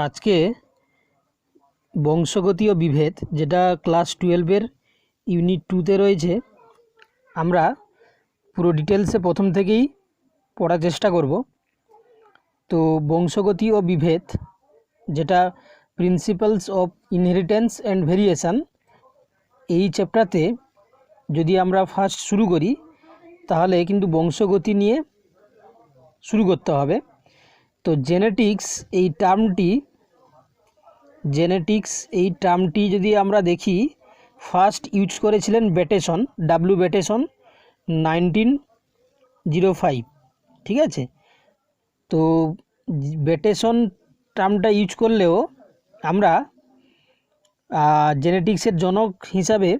আজকে বংশগতি ও বিভেদ যেটা ক্লাস 12-এর ইউনিট 2-তে রয়েছে, আমরা পুরো ডিটেলসে প্রথম থেকেই পড়ার চেষ্টা করব। তো বংশগতি ও বিভেদ যেটা principles of inheritance and variation, এই চ্যাপ্টারতে যদি আমরা ফার্স্ট শুরু করি তাহলে কিন্তু বংশগতি নিয়ে শুরু করতে হবে। তো জেনেটিক্স এই টার্মটি যদি আমরা দেখি, ফার্স্ট ইউজ করেছিলেন ব্যাটেসন, ব্যাটেসন 1905, ঠিক আছে। তো ব্যাটেসন টার্মটা ইউজ করলেও আমরা জেনেটিক্সের জনক হিসাবে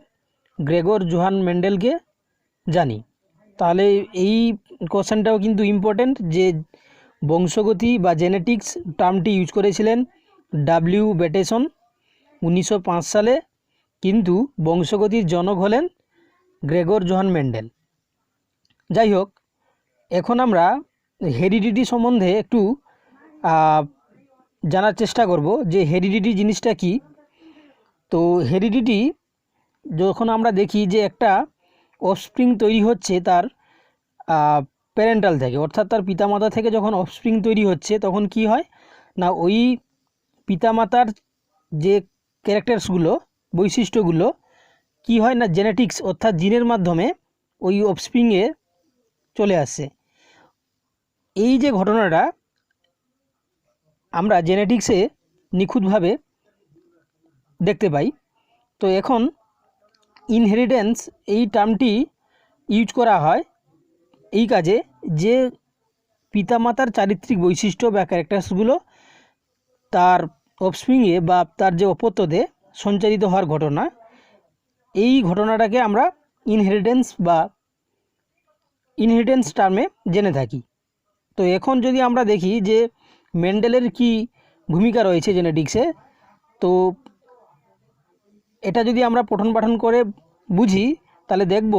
গ্রেগর জোহান মেন্ডেলকে জানি। তাহলে এই কোশ্চেনটাও কিন্তু ইম্পর্টেন্ট যে বংশগতি বা জেনেটিক্স টার্মটি ইউজ করেছিলেন ব্যাটেসন 1905 সালে, কিন্তু বংশগতির জনক হলেন গ্রেগর জোহান মেন্ডেল। যাই হোক, এখন আমরা হেরিডিটি সম্বন্ধে একটু জানার চেষ্টা করব যে হেরিডিটি জিনিসটা কি। তো হেরিডিটি যখন আমরা দেখি যে একটা অফস্প্রিং তৈরি হচ্ছে তার প্যারেন্টাল থেকে, অর্থাৎ তার পিতামাতা থেকে যখন অফস্প্রিং তৈরি হচ্ছে, তখন কি হয় না, ওই পিতামাতার যে ক্যারেক্টারসগুলো, বৈশিষ্ট্যগুলো কি হয় না, জেনেটিক্স অর্থাৎ জিনের মাধ্যমে ওই অফস্প্রিংয়ে চলে আসে। এই যে ঘটনাটা আমরা জেনেটিক্সে নিখুঁতভাবে দেখতে পাই। তো এখন ইনহেরিটেন্স এই টার্মটি ইউজ করা হয় এই কাজে যে পিতামাতার চারিত্রিক বৈশিষ্ট্য বা ক্যারেক্টারসগুলো তার অফস্প্রিংয়ে বা তার যে অপত্যতে সঞ্চারিত হওয়ার ঘটনা, এই ঘটনাটাকে আমরা ইনহেরিটেন্স টার্মে জেনে থাকি। তো এখন যদি আমরা দেখি যে মেন্ডেলের কি ভূমিকা রয়েছে জেনেটিক্সে, তো এটা যদি আমরা পঠন পাঠন করে বুঝি তাহলে দেখব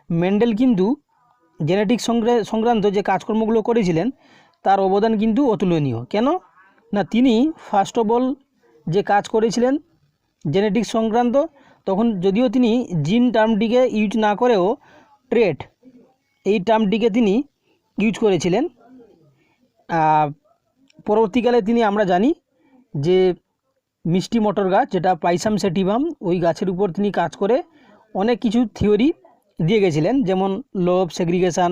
মেন্ডেল কিন্তু জেনেটিক্স সংক্রান্ত যে কাজকর্মগুলো করেছিলেন তার অবদান কিন্তু অতুলনীয়। কেন না, তিনি ফার্স্ট অফ অল যে কাজ করেছিলেন জেনেটিক্স সংক্রান্ত, তখন যদিও তিনি জিন টার্মটিকে ইউজ না করেও ট্রেট এই টার্মটিকে তিনি ইউজ করেছিলেন। পরবর্তীকালে তিনি আমরা জানি যে মিষ্টি মটর গাছ, যেটা পাইসাম সেটিভাম, ওই গাছের উপর তিনি কাজ করে অনেক কিছু থিওরি দিয়ে গেছিলেন, যেমন law of segregation,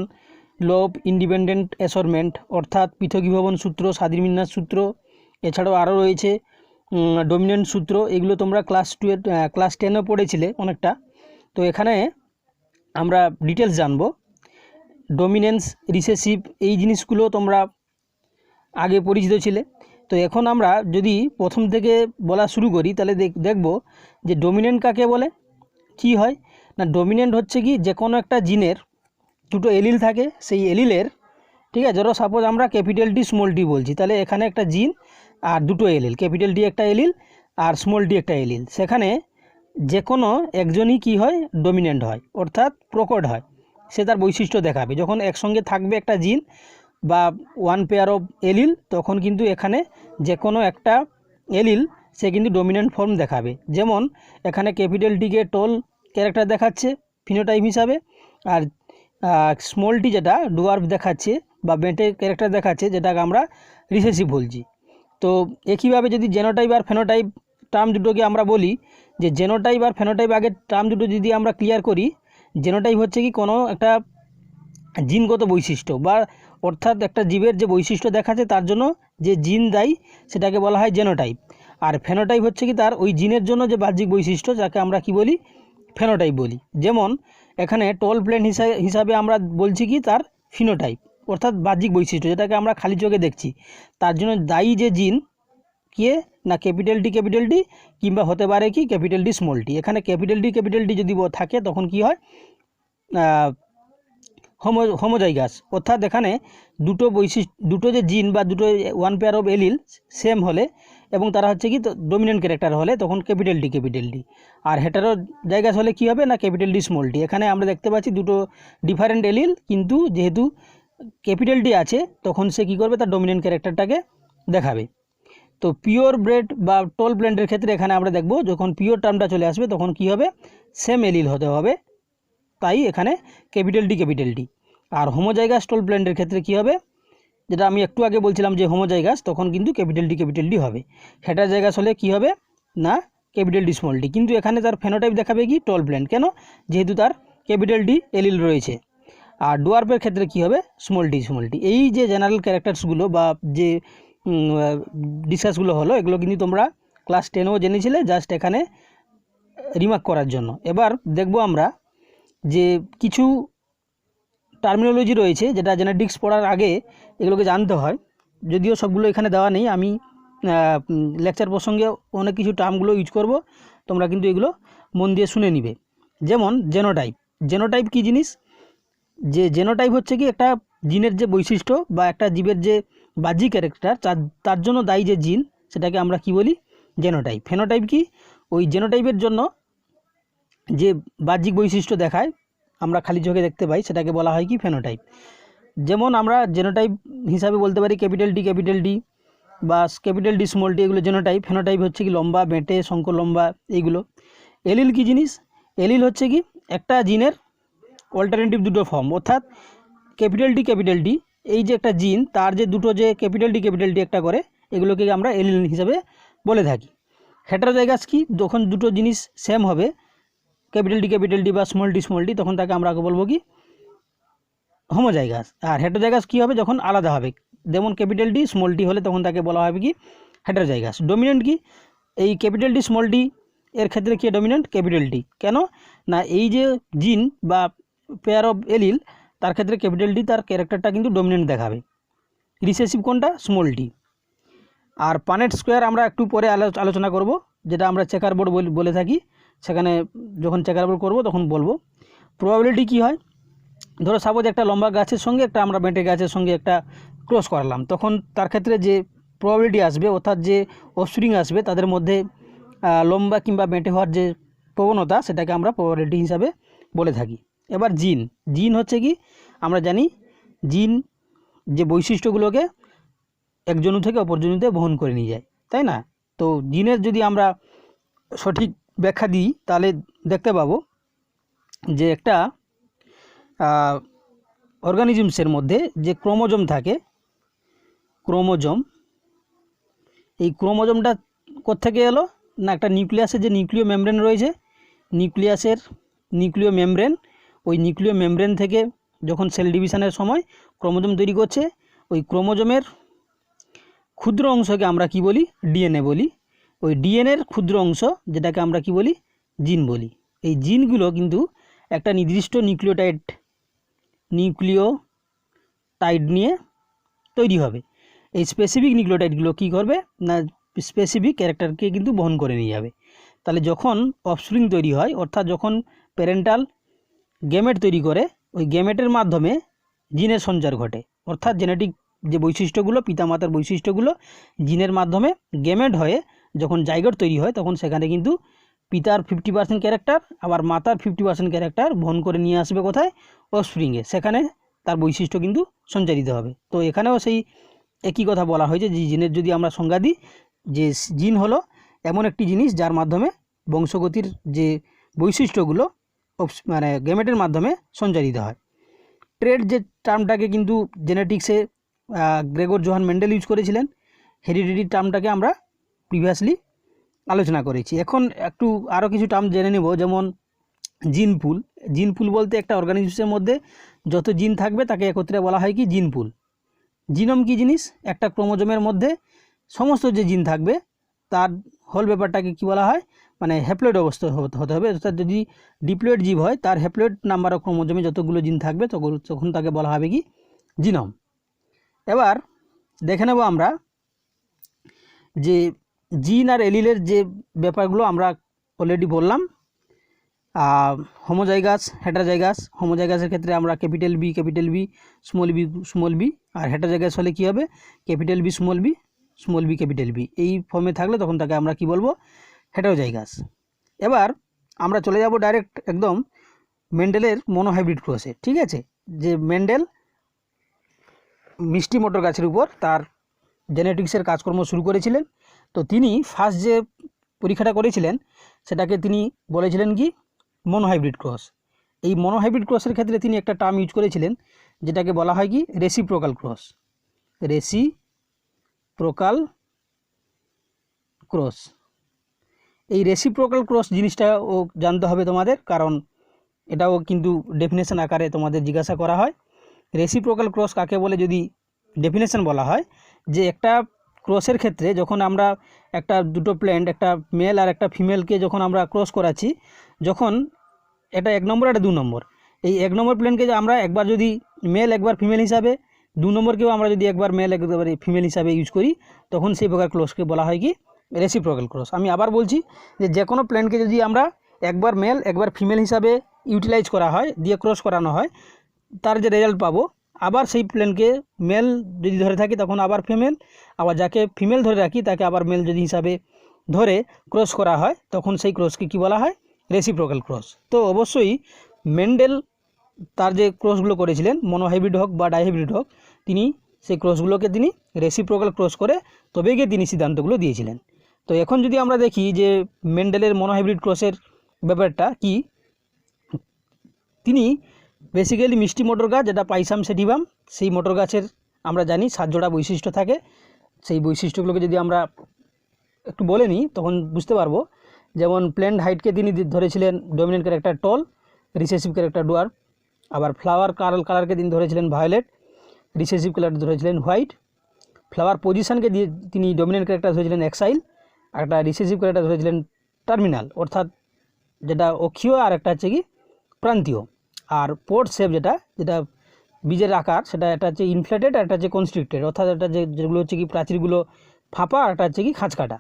law of independent assortment অর্থাৎ পৃথকীভবন সূত্র, স্বাধীনবিন্যাস সূত্র, এছাড়াও আরও রয়েছে ডমিনেন্ট সূত্র। এগুলো তোমরা ক্লাস 10-এ পড়েছিলে অনেকটা। তো এখানে আমরা ডিটেলস জানবো। ডমিনেন্স, রিসেসিভ, এই জিনিসগুলো তোমরা আগে পরিচিত ছিলে। তো এখন আমরা যদি প্রথম থেকে বলা শুরু করি তাহলে দেখব যে ডমিনেন্ট কাকে বলে, কি হয় না, ডমিনেন্ট হচ্ছে কি, যে কোনো একটা জিনের দুটো এলিল থাকে, সেই এলিলের, ঠিক আছে, ধরো সাপোজ আমরা ক্যাপিটাল টি স্মল টি বলছি, তাহলে এখানে একটা জিন আর দুটো এলিল, ক্যাপিটাল টি একটা এলিল আর স্মল টি একটা এলিল, সেখানে যে কোনো একজনই কি হয়, ডমিনেন্ট হয়, অর্থাৎ প্রকট হয়, সে তার বৈশিষ্ট্য দেখাবে। যখন একসঙ্গে থাকবে একটা জিন বা ওয়ান পেয়ার অফ এলিল, তখন কিন্তু এখানে যে কোনো একটা এলিল সে কিন্তু ডমিনেন্ট ফর্ম দেখাবে। যেমন এখানে ক্যাপিটাল টিকে টল ক্যারেক্টার দেখাচ্ছে ফিনোটাইপ হিসাবে, আর স্মল টি যেটা ডুয়ার্ফ দেখাচ্ছে বা বেঁটে ক্যারেক্টার দেখাচ্ছে, যেটাকে আমরা রিসেসিভ বলছি। তো একইভাবে যদি জেনোটাইপ আর ফেনোটাইপ টার্ম দুটোকে আমরা বলি, যে জেনোটাইপ আর ফেনোটাইপ আগের টার্ম দুটো যদি আমরা ক্লিয়ার করি, জেনোটাইপ হচ্ছে কি কোনো একটা জিনগত বৈশিষ্ট্য বা অর্থাৎ একটা জীবের যে বৈশিষ্ট্য দেখাচ্ছে তার জন্য যে জিন দায়ী, সেটাকে বলা হয় জেনোটাইপ। আর ফেনোটাইপ হচ্ছে কি তার ওই জিনের জন্য যে বাহ্যিক বৈশিষ্ট্য, যাকে আমরা কি বলি, ফেনোটাইপ বলি। যেমন এখানে টল প্লেন হিসাবে আমরা বলছি কি তার ফিনোটাইপ, অর্থাৎ বাহ্যিক বৈশিষ্ট্য যেটাকে আমরা খালি চোখে দেখছি, তার জন্য দায়ী যে জিন কে না ক্যাপিটাল টি কিংবা হতে পারে কি ক্যাপিটাল টি স্মল টি। এখানে ক্যাপিটাল টি যদি থাকে তখন কি হয়, হোমোজাইগাস, অর্থাৎ এখানে দুটো যে জিন বা দুটো one pair of allele same হলে এবং তারা হচ্ছে কি ডমিনেন্ট ক্যারেক্টার হলে, তখন ক্যাপিটাল টি। আর হেটারো জাইগাস হলে কি হবে না, ক্যাপিটাল টি স্মল টি। এখানে আমরা দেখতে পাচ্ছি দুটো ডিফারেন্ট এলিল, কিন্তু যেহেতু ক্যাপিটাল টি আছে তখন সে কী করবে, তার ডমিনেন্ট ক্যারেক্টারটাকে দেখাবে। তো পিওর ব্রেড বা টল ব্লেন্ডের ক্ষেত্রে এখানে আমরা দেখব যখন পিওর টার্মটা চলে আসবে তখন কি হবে, সেম এলিল হতে হবে, তাই এখানে ক্যাপিটাল ডি। আর হোমোজাইগাস টল ব্লেন্ডের ক্ষেত্রে কি হবে, যেটা আমি একটু আগে বলছিলাম যে হোমোজাইগাস, তখন কিন্তু ক্যাপিটাল ডি হবে। হেটারজাইগাস হলে কি হবে না ক্যাপিটাল ডি, কিন্তু এখানে তার ফেনোটাইপ দেখাবে কি টল ব্লেন্ড, কেন, যেহেতু তার ক্যাপিটাল ডি এলিল রয়েছে। আর ডোয়ার্ফের ক্ষেত্রে কি হবে স্মল ডি। এই যে জেনারেল ক্যারেক্টার্সগুলো বা যে ডিসকাসগুলো হলো, এগুলো কিন্তু তোমরা ক্লাস 10এও জেনেছিলে, জাস্ট এখানে রিমার্ক করার জন্য। এবার দেখব আমরা যে কিছু টার্মিনোলজি রয়েছে যেটা জেনেটিক্স পড়ার আগে এগুলোকে জানতে হয়, যদিও সবগুলো এখানে দেওয়া নেই। আমি লেকচার প্রসঙ্গে অনেক কিছু টার্মগুলো ইউজ করব, তোমরা কিন্তু এগুলো মন দিয়ে শুনে নিবে। যেমন জেনোটাইপ কী জিনিস, যে জেনোটাইপ হচ্ছে কি একটা জিনের যে বৈশিষ্ট্য বা একটা জীবের যে বাহ্যিক ক্যারেক্টার, তার জন্য দায়ী যে জিন, সেটাকে আমরা কি বলি জেনোটাইপ। ফেনোটাইপ কি, ওই জেনোটাইপের জন্য যে বাহ্যিক বৈশিষ্ট্য দেখায় আমরা খালি চোখে দেখতে পাই, সেটাকে বলা হয় কি ফেনোটাইপ। যেমন আমরা জেনোটাইপ হিসাবে বলতে পারি ক্যাপিটাল ডি বা ক্যাপিটাল ডি স্মল ডি, এগুলো জেনোটাইপ। ফেনোটাইপ হচ্ছে কি লম্বা, বেঁটে, শঙ্খ লম্বা, এইগুলো। এলিল কি জিনিস, এলিল হচ্ছে কি একটা জিনের অল্টারনেটিভ দুটো ফর্ম, অর্থাৎ ক্যাপিটাল ডি এই যে একটা জিন, তার যে দুটো যে ক্যাপিটাল ডি একটা করে, এগুলোকে আমরা এলিল হিসাবে বলে থাকি। হেটারোজাইগাস কি, যখন দুটো জিনিস সেম হবে ক্যাপিটাল ডি বা স্মল ডি, তখন তাকে আমরা বলবো কি হোমোজাইগাস। আর হেটারোজাইগাস কি হবে, যখন আলাদা হবে, যেমন ক্যাপিটাল ডি স্মল ডি হলে তখন তাকে বলা হবে কি হেটারোজাইগাস। ডমিনেন্ট কি, এই ক্যাপিটাল ডি স্মল ডি এর ক্ষেত্রে কি ডমিনেন্ট ক্যাপিটাল ডি, কেন না এই যে জিন বা পেয়ার অফ এলিল, তার ক্ষেত্রে ক্যাপিটাল ডি তার ক্যারেক্টারটা কিন্তু ডমিনেন্ট দেখাবে। রিসেসিভ কোনটা, স্মল ডি। আর পানেট স্কোয়ার আমরা একটু পরে আলোচনা করব, যেটা আমরা চেকার বোর্ড বলে থাকি, সেখানে যখন চেকার বোর্ড করবো তখন বলবো। প্রবাবিলিটি কি হয়, ধরো সাপোজ একটা লম্বা গাছের সঙ্গে একটা আমরা বেঁটে গাছের সঙ্গে একটা ক্রস করালাম, তখন তার ক্ষেত্রে যে প্রবাবিলিটি আসবে, অর্থাৎ যে অফস্প্রিং আসবে তাদের মধ্যে লম্বা কিংবা বেঁটে হওয়ার যে প্রবণতা, সেটাকে আমরা প্রবাবিলিটি হিসাবে বলে থাকি। এবার জিন হচ্ছে কি, আমরা জানি জিন যে বৈশিষ্ট্যগুলোকে এক জনু থেকে অপর জনুতে বহন করে নিয়ে যায়, তাই না। তো জিনের যদি আমরা সঠিক ব্যাখ্যা দিই, তাহলে দেখতে পাবো যে একটা অর্গানিজমসের মধ্যে যে ক্রোমোজোম থাকে, এই ক্রোমোজোমটা কোত্থেকে এলো না, একটা নিউক্লিয়াসের যে নিউক্লিয় মেমব্রেন রয়েছে, নিউক্লিয় মেমব্রেন, ওই নিউক্লিয় মেমব্রেন থেকে যখন সেল ডিভিশনের সময় ক্রোমোজোম তৈরি করছে, ওই ক্রোমোজোমের ক্ষুদ্র অংশকে আমরা কি বলি ডিএনএ বলি। ওই ডিএনএর ক্ষুদ্র অংশ যেটাকে আমরা কি বলি জিন বলি। এই জিনগুলো কিন্তু একটা নির্দিষ্ট নিউক্লিওটাইড নিয়ে তৈরি হবে। এই স্পেসিফিক নিউক্লিওটাইডগুলো কী করবে না, স্পেসিফিক ক্যারেক্টারকে কিন্তু বহন করে নিয়ে যাবে। তাহলে যখন অফস্প্রিং তৈরি হয়, অর্থাৎ যখন প্যারেন্টাল গ্যামেট তৈরি করে, ওই গ্যামেটের মাধ্যমে জিনের সঞ্চার ঘটে, অর্থাৎ জেনেটিক যে বৈশিষ্ট্যগুলো, পিতামাতার বৈশিষ্ট্যগুলো জিনের মাধ্যমে গ্যামেট হয়ে যখন জাইগোট তৈরি হয়, তখন সেখানে কিন্তু পিতার 50% ক্যারেক্টার আবার মাতার 50% ক্যারেক্টার বহন করে নিয়ে আসবে কোথায়, অফস্প্রিংয়ে, সেখানে তার বৈশিষ্ট্য কিন্তু সঞ্চারিত হবে। তো এখানেও সেই একই কথা বলা হয়েছে যে জিনের যদি আমরা সংজ্ঞা দিই, যে জিন হলো এমন একটি জিনিস যার মাধ্যমে বংশগতির যে বৈশিষ্ট্যগুলো মানে গ্যামেটের মাধ্যমে সঞ্চারিত হয়। ট্রেড যে টার্মটাকে কিন্তু জেনেটিক্সে গ্রেগর জোহান মেন্ডেল ইউজ করেছিলেন। হেরিডিটি টার্মটাকে আমরা প্রিভিয়াসলি আলোচনা করেছি। এখন একটু আরও কিছু টার্ম জেনে নেব, যেমন জিন পুল বলতে একটা অর্গানিজমের মধ্যে যত জিন থাকবে তাকে একত্রে বলা হয় কি জিন পুল। জিনোম কি জিনিস, একটা ক্রোমোজোমের মধ্যে সমস্ত যে জিন থাকবে তার হোল ব্যাপারটাকে কি বলা হয়, মানে হ্যাপ্লয়েড অবস্থা হতে হবে, অর্থাৎ যদি ডিপ্লয়েড জীব হয় তার হ্যাপ্লয়েড নাম্বার অফ ক্রোমোজোমে যতগুলো জিন থাকবে তখন তাকে বলা হবে কি জিনোম। এবার দেখে নেব আমরা যে জিন আর এলিলের যে ব্যাপারগুলো আমরা অলরেডি বললাম। Homozygous, heterozygous. হোমোজাইগাসের ক্ষেত্রে আমরা ক্যাপিটাল বি স্মল বি, আর হেটারোজাইগাস হলে কী হবে capital B small B capital B, এই ফর্মে থাকলে তখন তাকে আমরা কি বলবো হেটারোজাইগাস। এবার আমরা চলে যাব ডাইরেক্ট একদম মেন্ডেলের মনোহাইব্রিড ক্রসে। ঠিক আছে, যে মেন্ডেল মিষ্টি মটর গাছের উপর তার জেনেটিক্সের কাজকর্ম শুরু করেছিলেন। তো তিনি ফার্স্ট যে পরীক্ষাটা করেছিলেন সেটাকে তিনি বলেছিলেন কি মনোহাইব্রিড ক্রস। এই মনোহাইব্রিড ক্রসের ক্ষেত্রে তিনি একটা টার্ম ইউজ করেছিলেন যেটাকে বলা হয় কি রেসিপ্রোকাল ক্রস। রেসিপ্রোকাল ক্রস, এই রেসিপ্রোকাল ক্রস জিনিসটাও জানতে হবে তোমাদের, কারণ এটাও কিন্তু ডেফিনেশন আকারে তোমাদের জিজ্ঞাসা করা হয়। রেসিপ্রোকাল ক্রস কাকে বলে যদি ডেফিনেশন বলা হয়, যে একটা ক্রসের ক্ষেত্রে যখন আমরা একটা দুটো প্ল্যান্ট, একটা মেল আর একটা ফিমেলকে যখন আমরা ক্রস করাচ্ছি, যখন এটা 1 নম্বর এটা 2 নম্বর, এই 1 নম্বর প্ল্যান্টকে আমরা একবার যদি মেল একবার ফিমেল হিসাবে, 2 নম্বরকেও আমরা যদি একবার মেল একবার ফিমেল হিসাবে ইউজ করি, তখন সেই প্রকার ক্রসকে বলা হয় কি রেসিপ্রোকাল ক্রস। আমি আবার বলছি যে কোনো প্ল্যান্টকে যদি আমরা একবার মেল একবার ফিমেল হিসাবে ইউটিলাইজ করা হয়, দিয়ে ক্রস করানো হয়, তার যে রেজাল্ট পাবো, আবার সেই প্ল্যান্টকে মেল যদি ধরে থাকি তখন আবার ফিমেল, আবার যাকে ফিমেল ধরে রাখি তাকে আবার মেল যদি হিসাবে ধরে ক্রস করা হয়, তখন সেই ক্রসকে কী বলা হয় রেসিপ্রোকাল ক্রস। তো অবশ্যই মেন্ডেল তার যে ক্রসগুলো করেছিলেন, মনোহাইব্রিড হোক বা ডাইহাইব্রিড হোক, তিনি সেই ক্রসগুলোকে তিনি রেসিপ্রোকাল ক্রস করে তবেই গিয়ে তিনি সিদ্ধান্তগুলো দিয়েছিলেন। তো এখন যদি আমরা দেখি যে মেন্ডেলের মনোহাইব্রিড ক্রসের ব্যাপারটা কি, তিনি বেসিক্যালি মিষ্টি মটর গাছ যেটা পাইসাম সেটিভাম, সেই মটর গাছের আমরা জানি 7 জোড়া বৈশিষ্ট্য থাকে। সেই বৈশিষ্ট্যগুলোকে যদি আমরা একটু বলে নিই তখন বুঝতে পারবো। যেমন প্ল্যান্ট হাইটকে তিনি ধরেছিলেন ডমিনেন্ট ক্যারেক্টার টল, রিসেসিভ ক্যারেক্টার ডুয়ার্ফ। আবার ফ্লাওয়ার কালারকে তিনি ধরেছিলেন ভায়োলেট, রিসেসিভ কালার ধরেছিলেন হোয়াইট। ফ্লাওয়ার পজিশনকে দিয়ে তিনি ডমিনেন্ট ক্যারেক্টার ধরেছিলেন এক্সাইল, আর একটা রিসেসিভ ক্যারেক্টার ধরেছিলেন টার্মিনাল, অর্থাৎ যেটা অক্ষীয়, আর একটা হচ্ছে কি প্রান্তীয়। আর পোর্ট শেপ যেটা বীজের আকার, সেটা একটা হচ্ছে ইনফ্লেটেড আর একটা হচ্ছে কনস্ট্রিক্টেড, অর্থাৎ একটা যেগুলো হচ্ছে কি প্রাচীরগুলো ফাঁপা আর একটা হচ্ছে কি খাঁচকাটা।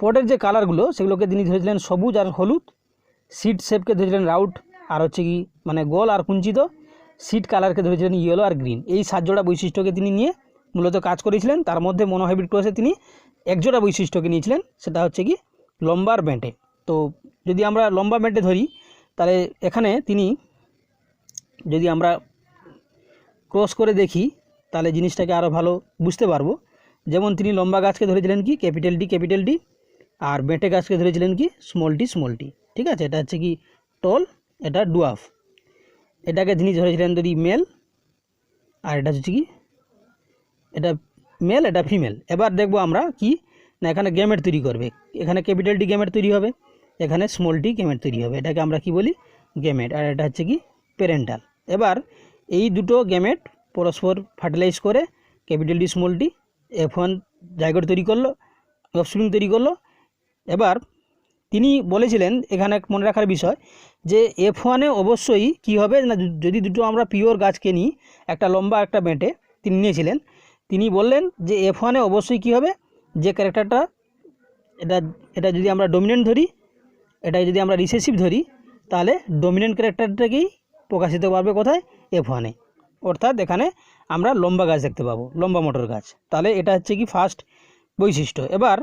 পটের যে কালারগুলো সেগুলোকে তিনি ধরেছিলেন সবুজ আর হলুদ। সিড শেপকে ধরেছিলেন রাউট আর হচ্ছে কি মানে গোল আর কুঞ্চিত। সিড কালারকে ধরেছিলেন ইয়েলো আর গ্রিন। এই 7 জোড়া বৈশিষ্ট্যকে তিনি নিয়ে মূলত কাজ করেছিলেন। তার মধ্যে মনোহাইব্রিড ক্রসে তিনি 1 জোড়া বৈশিষ্ট্যকে নিয়েছিলেন, সেটা হচ্ছে কি লম্বা আর বেঁটে। তো যদি আমরা লম্বা বেঁটে ধরি, তাহলে এখানে তিনি যদি আমরা ক্রস করে দেখি তাহলে জিনিসটাকে আরও ভালো বুঝতে পারবো। যেমন তিনি লম্বা গাছকে ধরেছিলেন কি ক্যাপিটাল ডি, আর বেঁটে গাছকে ধরেছিলেন কি স্মল টি। ঠিক আছে, এটা হচ্ছে কি টল, এটা ডুয়ার্ফ। এটাকে তিনি ধরেছিলেন যদি মেল, আর এটা হচ্ছে কি এটা মেল, এটা ফিমেল। এবার দেখবো আমরা কি না এখানে গ্যামেট তৈরি করবে, এখানে ক্যাপিটাল ডি গ্যামেট তৈরি হবে, এখানে স্মল টি গ্যামেট তৈরি হবে। এটাকে আমরা কি বলি গ্যামেট, আর এটা হচ্ছে কি প্যারেন্টাল। এবার এই দুটো গ্যামেট পরস্পর ফার্টিলাইজ করে capital D small tea F1 zygote তৈরি করলো, অফস্প্রিং তৈরি করলো। এবার তিনি বলেছিলেন এখানে মনে রাখার বিষয় যে F1-এ অবশ্যই কি হবে না, যদি দুটো আমরা পিওর গাছকে নিই, একটা লম্বা একটা বেঁটে তিনি নিয়েছিলেন, তিনি বললেন যে F1-এ অবশ্যই কি হবে, যে ক্যারেক্টারটা এটা যদি আমরা ডমিনেন্ট ধরি, এটা যদি আমরা রিসেসিভ ধরি, তাহলে ডমিনেন্ট ক্যারেক্টারটাকেই প্রকাশিত পারবে কোথায় F1-এ, অর্থাৎ এখানে আমরা লম্বা গাছ দেখতে পাবো, লম্বা মটর গাছ। তাহলে এটা হচ্ছে কি ফার্স্ট বৈশিষ্ট্য। এবার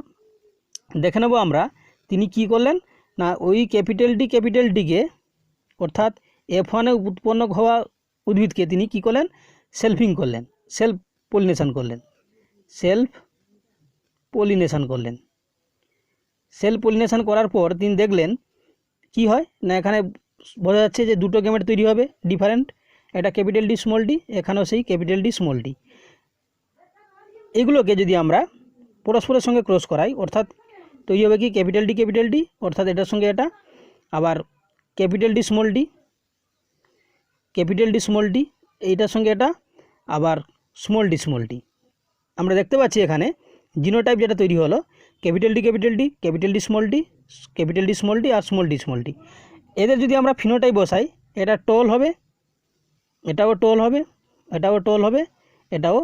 দেখে নেব আমরা তিনি কি করলেন না, ওই ক্যাপিটাল ডিকে অর্থাৎ F1-এ উৎপন্ন হওয়া উদ্ভিদকে তিনি কি করলেন সেলফিং করলেন, সেলফ পলিনেশন করলেন। সেলফ পলিনেশন করার পর তিনি দেখলেন কি হয় না, এখানে বোঝা যাচ্ছে যে দুটো গ্যামেট তৈরি হবে ডিফারেন্ট, এটা ক্যাপিটাল ডি স্মল ডি, এখানেও সেই ক্যাপিটাল ডি স্মল ডি। এগুলোকে যদি আমরা পরস্পরের সঙ্গে ক্রস করাই, অর্থাৎ তৈরি হবে কি ক্যাপিটাল ডি, অর্থাৎ এটার সঙ্গে এটা, আবার ক্যাপিটাল ডি স্মল ডি, এইটার সঙ্গে এটা, আবার স্মল ডি। আমরা দেখতে পাচ্ছি এখানে জিনোটাইপ যেটা তৈরি হলো capital D, capital D small D আর স্মল ডি। এদের যদি আমরা ফিনোটাইপ বসাই, এটা টল হবে, এটাও টল হবে, এটাও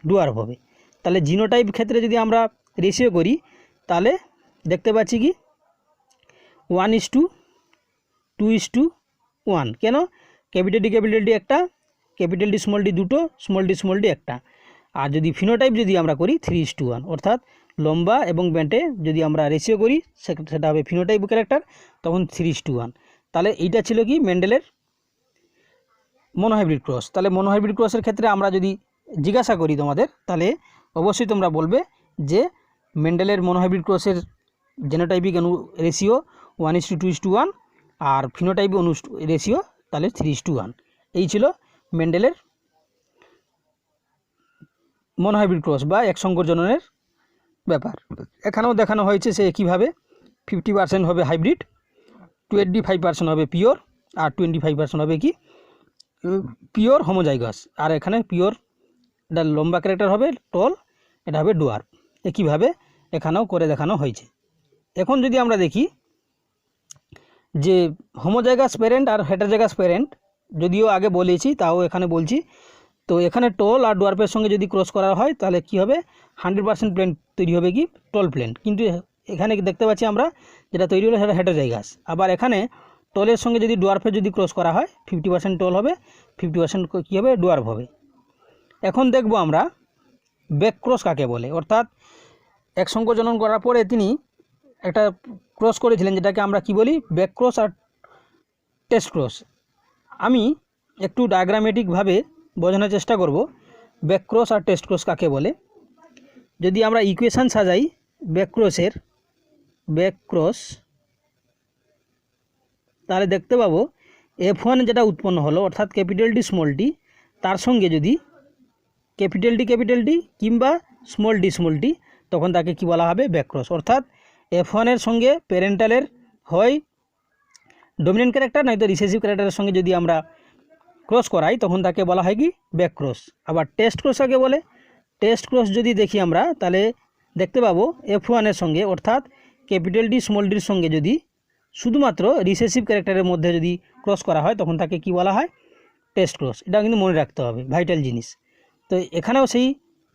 ডুয়ার্ফ হবে। তাহলে জিনোটাইপ ক্ষেত্রে যদি আমরা রেশিও করি, তাহলে দেখতে পাচ্ছি কি 1:2:1। কেন? ক্যাপিটাল ডি একটা, ক্যাপিটাল ডি স্মল দুটো, স্মল ডি একটা। আর যদি ফিনোটাইপ যদি আমরা করি 3:1, অর্থাৎ লম্বা এবং বেঁটে যদি আমরা রেশিও করি সেটা হবে ফিনোটাইপ ক্যারেক্টার, তখন 3:1। তাহলে এইটা ছিল কি মেন্ডেলের মনোহাইব্রিড ক্রস। তাহলে মনোহাইব্রিড ক্রসের ক্ষেত্রে আমরা যদি জিজ্ঞাসা করি তোমাদের, তাহলে অবশ্যই তোমরা বলবে যে মেন্ডেলের মনোহাইব্রিড ক্রসের জেনোটাইপিক রেশিও 1:2:1 আর ফিনোটাইপিক রেশিও তাহলে 3:1। এই ছিল মেন্ডেলের মনোহাইব্রিড ক্রস বা একসঙ্কর জননের ব্যাপার। এখানেও দেখানো হয়েছে সে একইভাবে 50% হবে হাইব্রিড, 25% হবে পিওর, আর 25% হবে কি পিওর হোমোজাইগাস। আর এখানে পিওর এটা লম্বা ক্যারেক্টার হবে টল, এটা হবে ডুয়ার্ফ। একইভাবে এখানেও করে দেখানো হয়েছে। এখন যদি আমরা দেখি যে হোমোজাইগাস প্যারেন্ট আর হেটারোজাইগাস প্যারেন্ট, যদিও আগে বলেছি তাও এখানে বলছি, তো এখানে টল আর ডুয়ার্ফের সঙ্গে যদি ক্রস করা হয় তাহলে কি হবে 100% প্লেন তৈরি হবে কি টল প্লেন। কিন্তু এখানে দেখতে পাচ্ছি আমরা যেটা তৈরি হলো সেটা হেটারোজাইগাস। আবার এখানে টলের সঙ্গে যদি ডুয়ার্ফের যদি ক্রস করা হয় 50% টল হবে, 50% কী হবে ডুয়ার্ফ হবে। এখন দেখব আমরা ব্যাক ক্রস কাকে বলে, অর্থাৎ একসঙ্কর জনন করার পরে তিনি একটা ক্রস করেছিলেন যেটাকে আমরা কি বলি ব্যাক ক্রস আর টেস্ট ক্রস। আমি একটু ডায়াগ্রামেটিকভাবে বোঝানোর চেষ্টা করব ব্যাক ক্রস আর টেস্ট ক্রস কাকে বলে। যদি আমরা ইকুয়েশান সাজাই ব্যাক ক্রসের, ব্যাক ক্রস, তাহলে দেখতে পাবো F1 যেটা উৎপন্ন হলো অর্থাৎ ক্যাপিটাল ডি স্মল ডি, তার সঙ্গে যদি ক্যাপিটাল ডি কিংবা স্মল ডি তখন তাকে কি বলা হবে ব্যাক ক্রস। অর্থাৎ F1-এর সঙ্গে প্যারেন্টালের হয় ডমিনেন্ট ক্যারেক্টার নয়তো রিসেসিভ ক্যারেক্টারের সঙ্গে যদি আমরা ক্রস করাই তখন তাকে বলা হয় কি ব্যাক ক্রস। আবার টেস্ট ক্রস কাকে বলে, টেস্ট ক্রস যদি দেখি আমরা তাহলে দেখতে পাবো F1-এর সঙ্গে অর্থাৎ ক্যাপিটাল ডি স্মল ডির সঙ্গে যদি শুধুমাত্র রিসেসিভ ক্যারেক্টারের মধ্যে যদি ক্রস করা হয় তখন তাকে কি বলা হয় টেস্ট ক্রস। এটা কিন্তু মনে রাখতে হবে, ভাইটাল জিনিস। তো এখানেও সেই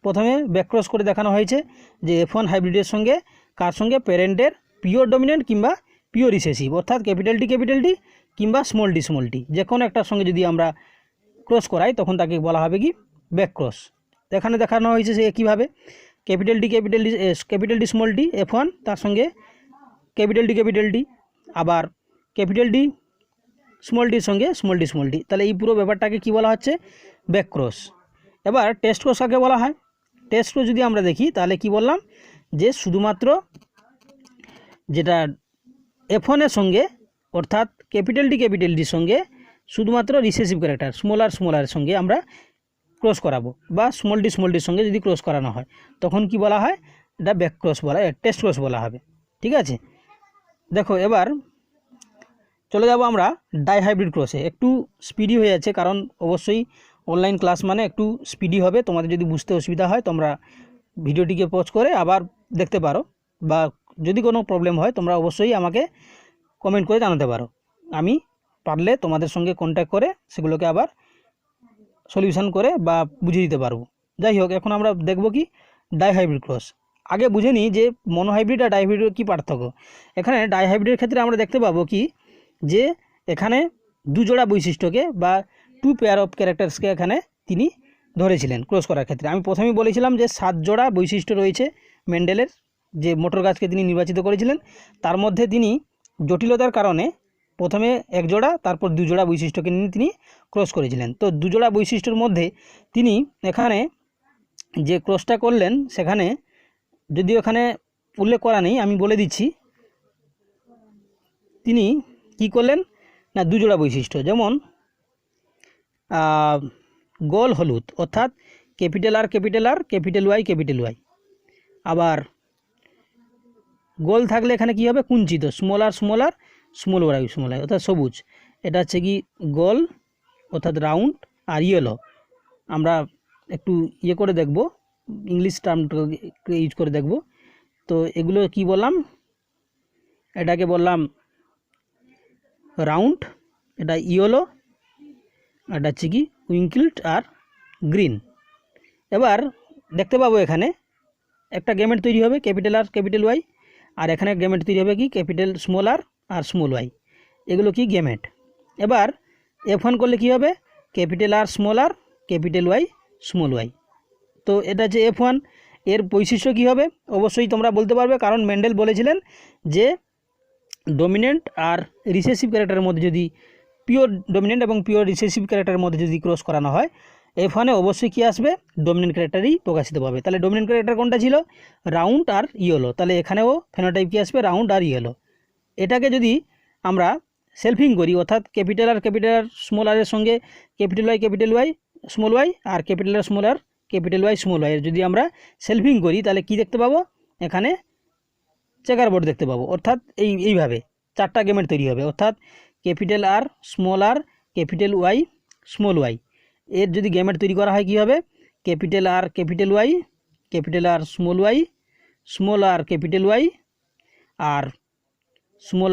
প্রথমে ব্যাক ক্রস করে দেখানো হয়েছে যে F1 হাইব্রিডের সঙ্গে কার সঙ্গে প্যারেন্টের পিওর ডমিনেন্ট কিংবা পিওর রিসেসিভ অর্থাৎ ক্যাপিটাল ডি কিংবা স্মল ডি যে কোনো একটার সঙ্গে যদি আমরা ক্রস করাই তখন তাকে বলা হবে কি ব্যাক ক্রস। এখানে দেখানো হয়েছে সে একইভাবে capital D small D F1 তার সঙ্গে ক্যাপিটাল ডি আবার ক্যাপিটাল ডি স্মল ডির সঙ্গে স্মল ডি, তাহলে এই পুরো ব্যাপারটাকে কি বলা হচ্ছে ব্যাক ক্রস। এবার টেস্ট ক্রস কাকে বলা হয়, টেস্ট ক্রস যদি আমরা দেখি তাহলে কি বললাম যে শুধুমাত্র যেটা F1-এর সঙ্গে অর্থাৎ ক্যাপিটাল ডির সঙ্গে শুধুমাত্র রিসেসিভ ক্যারেক্টার স্মলার সঙ্গে আমরা ক্রস করাবো বা স্মল ডির সঙ্গে যদি ক্রস করানো হয় তখন কি বলা হয় এটা ব্যাক ক্রস বলা, টেস্ট ক্রস বলা হবে। ঠিক আছে, দেখো এবার চলে যাব আমরা ডাইহাইব্রিড ক্রসে। একটু স্পিডি হয়ে যাচ্ছে কারণ অবশ্যই অনলাইন ক্লাস মানে একটু স্পিডি হবে। তোমাদের যদি বুঝতে অসুবিধা হয় তোমরা ভিডিওটিকে পজ করে আবার দেখতে পারো, বা যদি কোনো প্রবলেম হয় তোমরা অবশ্যই আমাকে কমেন্ট করে জানাতে পারো। আমি পারলে তোমাদের সঙ্গে কন্ট্যাক্ট করে সেগুলোকে আবার সলিউশন করে বা বুঝিয়ে দিতে পারবো। যাই হোক, এখন আমরা দেখব কি ডাইহাইব্রিড ক্রস। আগে বুঝে নিই যে মনোহাইব্রিড আর ডাইহাইব্রিডের কী পার্থক্য। এখানে ডাইহাইব্রিডের ক্ষেত্রে আমরা দেখতে পাবো কি যে এখানে দুজোড়া বৈশিষ্ট্যকে বা 2 পেয়ার অফ ক্যারেক্টার্সকে এখানে তিনি ধরেছিলেন ক্রস করার ক্ষেত্রে। আমি প্রথমেই বলেছিলাম যে 7 জোড়া বৈশিষ্ট্য রয়েছে মেন্ডেলের, যে মোটর গাছকে তিনি নির্বাচিত করেছিলেন। তার মধ্যে তিনি জটিলতার কারণে প্রথমে 1 জোড়া তারপর 2 জোড়া বৈশিষ্ট্যকে নিয়ে তিনি ক্রস করেছিলেন। তো 2 জোড়া বৈশিষ্ট্যের মধ্যে তিনি এখানে যে ক্রসটা করলেন সেখানে যদিও এখানে উল্লেখ করা নেই, আমি বলে দিচ্ছি তিনি কি করলেন না 2 জোড়া বৈশিষ্ট্য, যেমন গোল হলুদ অর্থাৎ ক্যাপিটাল আর ক্যাপিটাল ওয়াই। আবার গোল থাকলে এখানে কি হবে কুঞ্চিত স্মল আর স্মল ওয়াই অর্থাৎ সবুজ। এটা হচ্ছে কি গোল অর্থাৎ রাউন্ড। আর ইয়েলো আমরা একটু করে দেখব, ইংলিশ টার্মটাকে ইউজ করে দেখব। তো এগুলো কি বললাম, এটাকে বললাম রাউন্ড, এটা ইয়েলো, এটা হচ্ছে কি উইঙ্কলড আর গ্রিন। এবার দেখতে পাবো এখানে একটা গেমেট তৈরি হবে ক্যাপিটাল আর ক্যাপিটাল ওয়াই, আর এখানে গেমেট তৈরি হবে কি capital small R small Y, এগুলো কি গেমেট। এবার F1 করলে কি হবে capital R capital Y small Y. তো এটা হচ্ছে F1। এর বৈশিষ্ট্য কী হবে অবশ্যই তোমরা বলতে পারবে, কারণ মেন্ডেল বলেছিলেন যে ডমিনেন্ট আর রিসেসিভ ক্যারেক্টারের মধ্যে যদি পিওর ডমিনেন্ট এবং পিওর রিসেসিভ ক্যারেক্টারের মধ্যে যদি ক্রস করানো হয় F1 এ অবশ্যই কী আসবে, ডমিনেন্ট ক্যারেক্টারই প্রকাশিত পাবে। তাহলে ডমিনেন্ট ক্যারেক্টার কোনটা ছিল, রাউন্ড আর ইয়েলো, তাহলে এখানেও ফেনোটাইপ কী আসবে, রাউন্ড আর ইয়েলো। এটাকে যদি আমরা সেলফিং করি, অর্থাৎ ক্যাপিটাল আর স্মল আর এর সঙ্গে ক্যাপিটাল ওয়াই স্মল ওয়াই আর ক্যাপিটাল আর স্মল ওয়াই এর যদি আমরা সেলফিং করি, তাহলে কি দেখতে পাবো, এখানে চেকার বোর্ড দেখতে পাবো। অর্থাৎ এইভাবে চারটা গেমেট তৈরি হবে, অর্থাৎ capital R capital Y small Y এর যদি গেমেট তৈরি করা হয়, কী হবে, capital R small R capital Y আর স্মল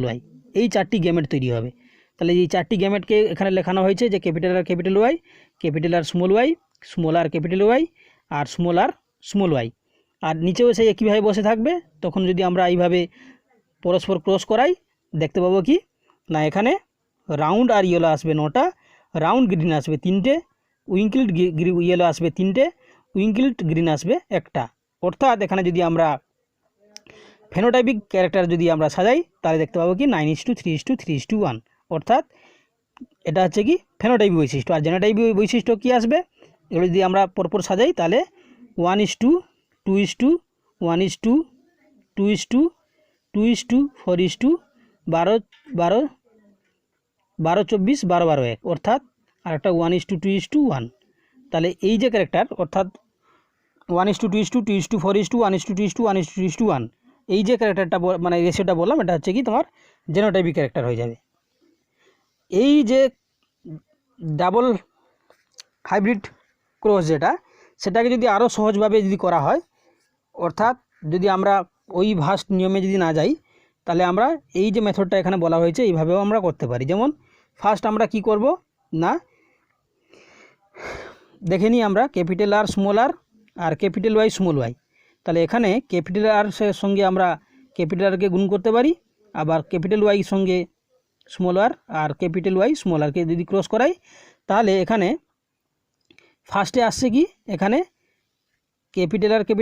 ওয়াই, এই চারটি গেমেট তৈরি হবে। তাহলে এই চারটি গেমেটকে এখানে লেখানো হয়েছে যে capital R Y, capital R small R capital Y আর স্মল ওয়াই। আর নিচেও সেই একইভাবে বসে থাকবে। তখন যদি আমরা এইভাবে পরস্পর ক্রস করাই, দেখতে পাবো কি না, এখানে রাউন্ড আর ইয়েলো আসবে 9টা, রাউন্ড গ্রিন আসবে 3টে, উইঙ্কেলড ইয়েলো আসবে 3টে, উইঙ্কেলড গ্রিন আসবে 1টা। অর্থাৎ এখানে যদি আমরা ফেনোটাইপিক ক্যারেক্টার যদি আমরা সাজাই, তাহলে দেখতে পাবো কি 9:3:3:1। অর্থাৎ এটা হচ্ছে কি ফেনোটাইপিক বৈশিষ্ট্য। আর জেনোটাইপিক বৈশিষ্ট্য কি আসবে, এগুলো যদি আমরা পরপর সাজাই, তাহলে 1:2:2:2:4:12:12:12:1, অর্থাৎ আরেকটা 1:2:1। তাহলে এই যে ক্যারেক্টার, অর্থাৎ 1:2:2:4:1:2:1 এই যে ক্যারেক্টারটা মানে রেশিওটা বললাম, এটা হচ্ছে কি তোমার জেনোটাইপিক ক্যারেক্টার হয়ে যাবে। এই যে ডাবল হাইব্রিড ক্রস যেটা, সেটাকে যদি আরও সহজভাবে যদি করা হয়, অর্থাৎ যদি আমরা ওই ভাস্ট নিয়মে যদি না যাই, তাহলে আমরা এই যে মেথডটা এখানে বলা হয়েছে এইভাবেও আমরা করতে পারি। যেমন ফার্স্ট আমরা কি করব না, দেখে নিই আমরা capital R capital Y small Y. তাহলে এখানে ক্যাপিটাল আর সঙ্গে আমরা ক্যাপিটাল আরকে গুণ করতে পারি, আবার ক্যাপিটাল ওয়াই সঙ্গে small R capital Y small আরকে যদি ক্রস করাই, তাহলে এখানে ফার্স্টে আসছে কি, এখানে capital R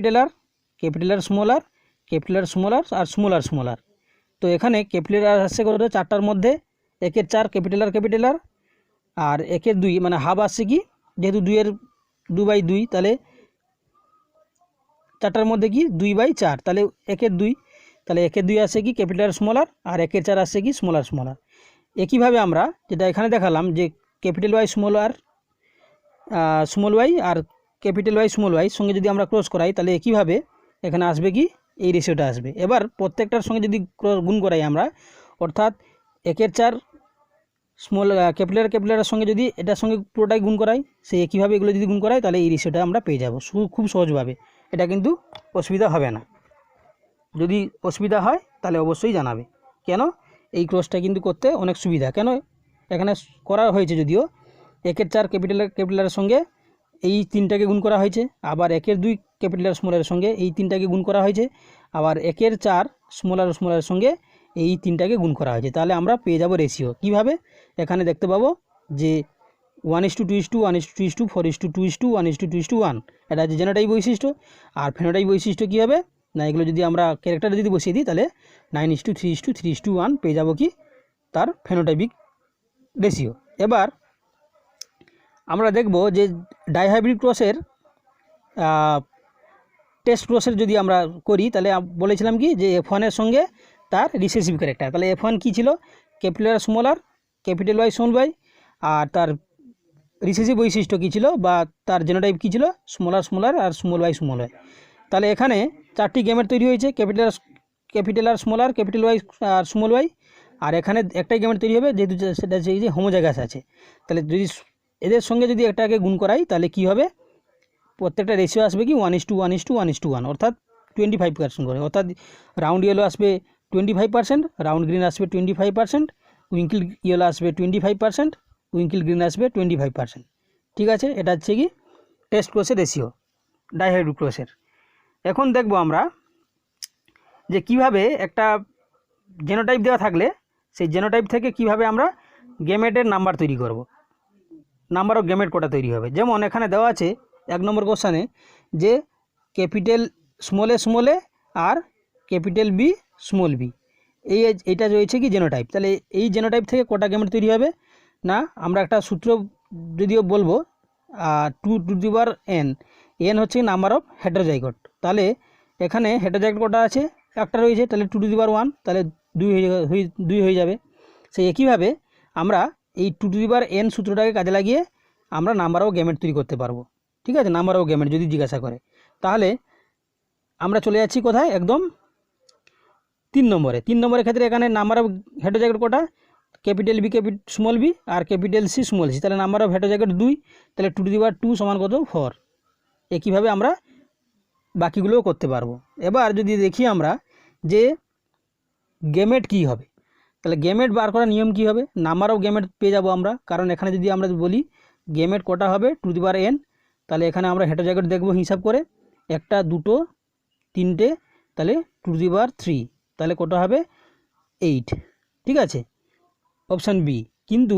small R small আর। তো এখানে ক্যাপিটাল আর আসছে কত, 4টার মধ্যে 1-এর 4 ক্যাপিটাল আর আর 1-এর 2 মানে হাফ আসছে কি, যেহেতু 2-এর 2/2, তাহলে 4টার মধ্যে কি 2/4, তাহলে 1-এর 2, তাহলে 1-এর 2 আসছে কি ক্যাপিটাল আর 1-এর 4 আসছে কি স্মল আর। একইভাবে আমরা যেটা এখানে দেখালাম যে ক্যাপিটাল ওয়াই স্মল ওয়াই আর ক্যাপিটাল ওয়াই স্মল ওয়াই সঙ্গে যদি আমরা ক্রস করাই, তাহলে একইভাবে এখানে আসবে কি এই রেশিওটা আসবে। এবার প্রত্যেকটার সঙ্গে যদি গুণ করাই আমরা, অর্থাৎ 1-এর 4 স্মল ক্যাপিটালের সঙ্গে যদি এটার সঙ্গে পুরোটাই গুণ করাই, সেই একইভাবে এগুলো যদি গুণ করাই, তাহলে এই রেশিওটা আমরা পেয়ে যাব খুব সহজভাবে। এটা কিন্তু অসুবিধা হবে না। যদি অসুবিধা হয় তাহলে অবশ্যই জানাবে। কেন, এই ক্রসটা কিন্তু করতে অনেক সুবিধা। কেন এখানে করা হয়েছে, যদিও 1-এর 4 ক্যাপিটালের সঙ্গে এই 3টাকে গুণ করা হয়েছে, আবার 1-এর 2 ক্যাপিটাল স্মলের সঙ্গে এই 3টাকে গুণ করা হয়েছে, আবার 1-এর 4 স্মলের সঙ্গে এই 3টাকে গুণ করা হয়েছে। তাহলে আমরা পেয়ে যাব রেশিও। কিভাবে, এখানে দেখতে পাবো যে 1:2:2:4:2:1:2:1, এটা হচ্ছে জেনোটাইপ বৈশিষ্ট্য। আর ফেনোটাইপ বৈশিষ্ট্য কী হবে না, এগুলো যদি আমরা ক্যারেক্টারে যদি বসিয়ে দিই, তাহলে 9:3:3:1 পেয়ে যাব কি তার ফেনোটাইপিক রেশিও। এবার আমরা দেখব যে ডাইহাইব্রিড ক্রসের টেস্ট ক্রসের যদি আমরা করি, তাহলে বলেছিলাম কি যে F1 এর সঙ্গে তার রিসেসিভ ক্যারেক্টার। তাহলে F1 কী ছিল, capital R small R capital Y small Y, আর তার রিসেসিভ বৈশিষ্ট্য কী ছিল বা তার জেনোটাইপ কী ছিল, স্মল আর স্মল ওয়াই। তাহলে এখানে 4টি গেমের তৈরি হয়েছে, capital R small R capital Y আর স্মল ওয়াই। আর এখানে একটাই গেমের তৈরি হবে, যেহেতু সেটা হচ্ছে যে হোমোজাইগাস আছে। তাহলে যদি এদের সঙ্গে যদি একটাকে গুণ করাই, তাহলে কি হবে, প্রত্যেকটা রেশিও আসবে কি 1:1:1:1, অর্থাৎ 25% করে। অর্থাৎ রাউন্ড ইয়েলো আসবে 25%, রাউন্ড গ্রিন আসবে 25%, উইঙ্কেল ইয়েলো আসবে 25%, উইঙ্কেল গ্রিন আসবে 25%। ঠিক আছে, এটা হচ্ছে কি টেস্ট ক্রসের রেশিও ডাইহাইব্রিড ক্রসের। এখন দেখব আমরা যে কিভাবে একটা জেনোটাইপ দেওয়া থাকলে সেই জেনোটাইপ থেকে কিভাবে আমরা গেমেটের নাম্বার তৈরি করব, নাম্বার অফ গেমেট কটা তৈরি হবে। যেমন এখানে দেওয়া আছে 1 নম্বর কোশ্চানে যে ক্যাপিটাল স্মলে আর ক্যাপিটাল বি স্মল বি, এইটা রয়েছে কি জেনোটাইপ। তাহলে এই জেনোটাইপ থেকে কটা গেমেট তৈরি হবে না, আমরা একটা সূত্র যদিও বলবো, two to the power N, N হচ্ছে নাম্বার অফ হেটারোজাইগোট। তাহলে এখানে হেটারোজাইগোট কটা আছে, একটা রয়েছে, তাহলে টু টু দি পাওয়ার 1, তাহলে 2 হয়ে যাবে। সেই একইভাবে আমরা এই two to the power N সূত্রটাকে কাজে লাগিয়ে আমরা নাম্বার অফ গ্যামেট তৈরি করতে পারবো। ঠিক আছে, নাম্বার অফ গ্যামেট যদি জিজ্ঞাসা করে, তাহলে আমরা চলে যাচ্ছি কোথায়, একদম 3 নম্বরে। 3 নম্বরের ক্ষেত্রে এখানে নাম্বার অফ হেটারোজাইগোট কটা, ক্যাপিটাল বি স্মল বি আর ক্যাপিটাল সি স্মল সি, তাহলে নাম্বার অফ হেটারোজাইগোট 2, তাহলে টু টু দি পাওয়ার 2 সমান কত, 4। একইভাবে আমরা বাকিগুলোও করতে পারবো। এবার যদি দেখি আমরা যে গ্যামেট কী হবে, তাহলে গ্যামেট বার করার নিয়ম কী হবে, নাম্বার অফ গ্যামেট পেয়ে যাব আমরা, কারণ এখানে যদি আমরা বলি গ্যামেট কটা হবে টু দি পাওয়ার এন, তাহলে এখানে আমরা হেটারোজাইগোট দেখব হিসাব করে, 1 2 3টে, তাহলে টু দি পাওয়ার 3, তাহলে কটা হবে 8। ঠিক আছে, অপশান বি। কিন্তু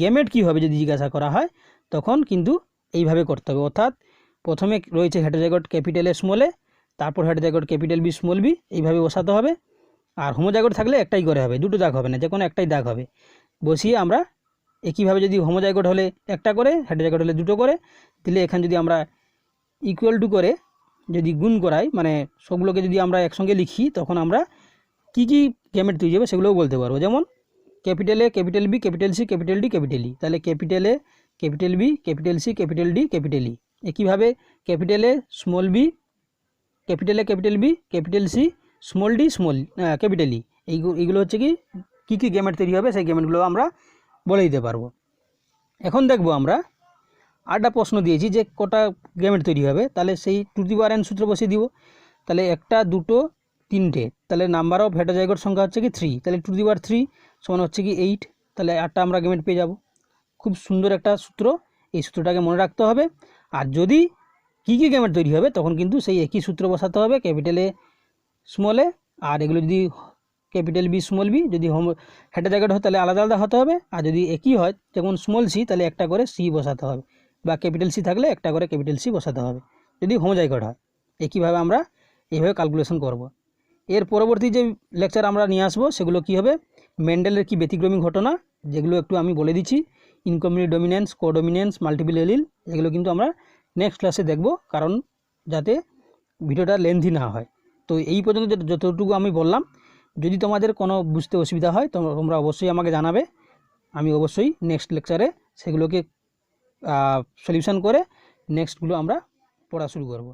গ্যামেট কী হবে যদি জিজ্ঞাসা করা হয়, তখন কিন্তু এইভাবে করতে হবে, অর্থাৎ প্রথমে রয়েছে হেটারোজাইগোট ক্যাপিটাল এ স্মল এ, তারপর হেটারোজাইগোট ক্যাপিটাল বি স্মল বি, এইভাবে বসাতে হবে। আর হোমোজাইগোট থাকলে একটাই করে হবে, দুটো দাগ হবে না, যে কোনো একটাই দাগ হবে। বসিয়ে আমরা একইভাবে, যদি হোমোজাইগোট হলে একটা করে, হেটারোজাইগোট হলে দুটো করে দিলে, এখানে যদি আমরা ইকুয়াল টু করে যদি গুণ করাই, মানে সবগুলোকে যদি আমরা একসঙ্গে লিখি, তখন আমরা কি কি গ্যামেট তৈরি হবে সেগুলোও বলতে পারবো। যেমন capital A capital B capital C capital D capital E, তাহলে capital A capital B capital C capital D capital E. একইভাবে capital A small B, capital A capital B capital C small D small capital E. এইগুলো হচ্ছে কি কী gamete তৈরি হবে, সেই গ্যামেটগুলো আমরা বলে দিতে পারবো। এখন দেখবো আমরা আরেকটা প্রশ্ন দিয়েছি যে কটা গ্যামেট তৈরি হবে, তাহলে সেই টু দি পাওয়ার এন সূত্র বসিয়ে দিব। তাহলে 1 2 3টে, তাহলে নাম্বার অফ হেটারোজাইগোট সংখ্যা হচ্ছে 3, তাহলে টু দি পাওয়ার 3 সমান হচ্ছে 8, তাহলে 8টা আমরা গ্যামেট পেয়ে যাব। খুব সুন্দর একটা সূত্র, এই সূত্রটাকে মনে রাখতে হবে। আর যদি কী কী গ্যামেট তৈরি হবে, তখন কিন্তু সেই একই সূত্র বসাতে হবে, ক্যাপিটাল এ স্মল এ, আর এগুলো যদি ক্যাপিটাল বি স্মল বি যদি হেটারোজাইগোট হয় তাহলে আলাদা আলাদা হতে হবে, আর যদি একই হয় যেমন স্মল সি, তাহলে একটা করে সি বসাতে হবে, বা ক্যাপিটাল সি থাকলে একটা করে ক্যাপিটাল সি বসাতে হবে যদি হোমোজাইগোট হয়। একইভাবে আমরা এইভাবে ক্যালকুলেশন করব। এর পরবর্তী যে লেকচার আমরা নিয়ে আসবো, সেগুলো কি হবে, মেন্ডেলের কি ব্যতিক্রমী ঘটনা, যেগুলো একটু আমি বলে দিচ্ছি, ইনকমপ্লিট ডমিনেন্স, কোডমিনেন্স, মাল্টিপল এলিল, এগুলো কিন্তু আমরা নেক্সট ক্লাসে দেখব, কারণ যাতে ভিডিওটা লেন্থি না হয়। তো এই পর্যন্ত যতটুকু আমি বললাম, যদি তোমাদের কোনো বুঝতে অসুবিধা হয় তোমরা অবশ্যই আমাকে জানাবে, আমি অবশ্যই নেক্সট লেকচারে সেগুলোকে সলিউশন করে নেক্সটগুলো আমরা পড়া শুরু করব।